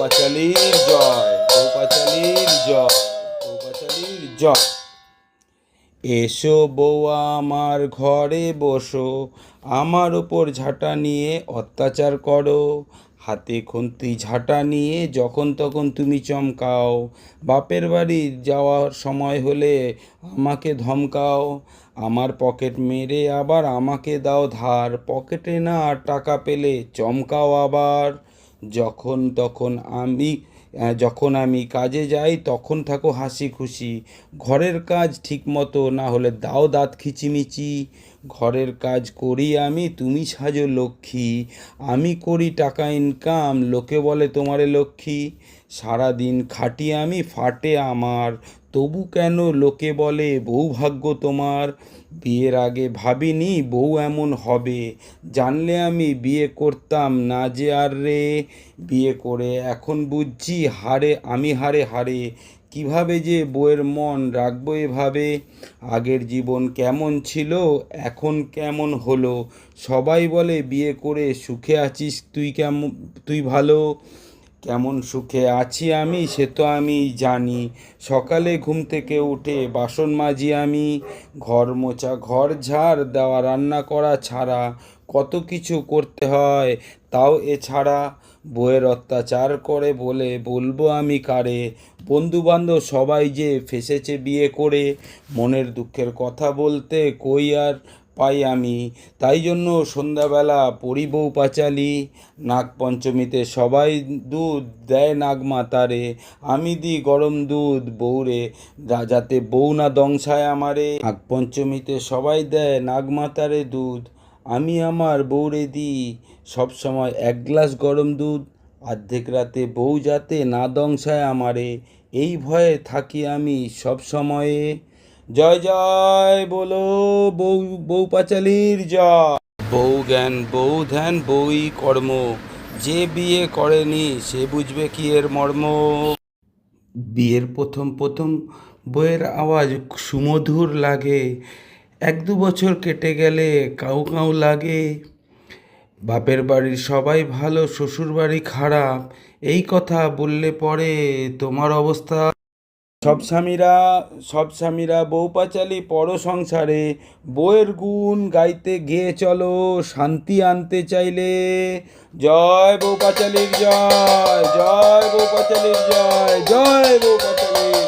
পাঁচালীর জয়, বউ পাঁচালীর জয়, বউ পাঁচালীর জয়। এসো বউয়া আমার ঘরে বসো, আমার ওপর ঝাঁটা নিয়ে অত্যাচার করো। হাতে খুন্তি ঝাঁটা নিয়ে যখন তখন তুমি চমকাও। বাপের বাড়ি যাওয়ার সময় হলে আমাকে ধমকাও। আমার পকেট মেরে আবার আমাকে দাও ধার, পকেটে না টাকা পেলে চমকাও আবার। যখন তখন আমি যখন আমি কাজে যাই তখন থাকো হাসি খুশি। ঘরের কাজ ঠিক মতো না হলে দাও দাঁত খিচিমিচি। ঘরের কাজ করি আমি, তুমি সাজো লক্ষ্মী। আমি করি টাকা ইনকাম, লোকে বলে তোমারে লক্ষ্মী। সারাদিন খাটি আমি, ফাটে আমার, তবু কেন লোকে বলে বউ ভাগ্য তোমার। বিয়ের আগে ভাবিনি বউ এমন হবে, জানলে আমি বিয়ে করতাম না যে আর রে। বিয়ে করে এখন বুঝছি আমি হারে হারে, কিভাবে যে বউয়ের মন রাখবো এভাবে। আগের জীবন কেমন ছিল এখন কেমন হলো, সবাই বলে বিয়ে করে সুখে আছিস তুই, কেমন তুই ভালো। কেমন সুখে আছি আমি সে তো আমি জানি, সকালে ঘুম থেকে উঠে বাসন মাজি আমি। ঘর মোছা, ঘর ঝাড় দেওয়া, রান্না করা ছাড়া কত কিছু করতে হয়, তাও এছাড়া। বউয়ের অত্যাচার করে বলে বলবো আমি কারে, বন্ধু বান্ধব সবাই যে ফেসেছে বিয়ে করে। মনের দুঃখের কথা বলতে কই আর পাই আমি, তাই জন্য সন্ধ্যাবেলা পড়ি বউ পাঁচালী। নাগ পঞ্চমীতে সবাই দুধ দেয় নাগ মাতারে, আমি দিই গরম দুধ বউরে, যাতে বউ না দংশায় আমারে। নাগ পঞ্চমীতে সবাই দেয় নাগ মাতারে দুধ, আমি আমার বউরে দিই সবসময় 1 গ্লাস গরম দুধ। অর্ধেক রাতে বউ যাতে না দংশায় আমারে, এই ভয়ে থাকি আমি সব সময়ে। জয় জয় বলো, বউ বউ পাঁচালীর জয়। বউ জ্ঞান বউ ধ্যান বউই কর্ম, যে বিয়ে করেনি সে বুঝবে কি এর মর্ম। বিয়ের প্রথম প্রথম বউয়ের আওয়াজ সুমধুর লাগে, 1-2 বছর কেটে গেলে কাউ কাউ লাগে। বাপের বাড়ির সবাই ভালো, শ্বশুর বাড়ি খারাপ, এই কথা বললে পরে তোমার অবস্থা। সব স্বামীরা বউ পাঁচালী পর সংসারে, বউয়ের গুণ গাইতে গেয়ে চলো শান্তি আনতে চাইলে। জয় বউ পাঁচালীর জয়, জয় বউ পাঁচালীর জয়, জয় বউ পাঁচালী।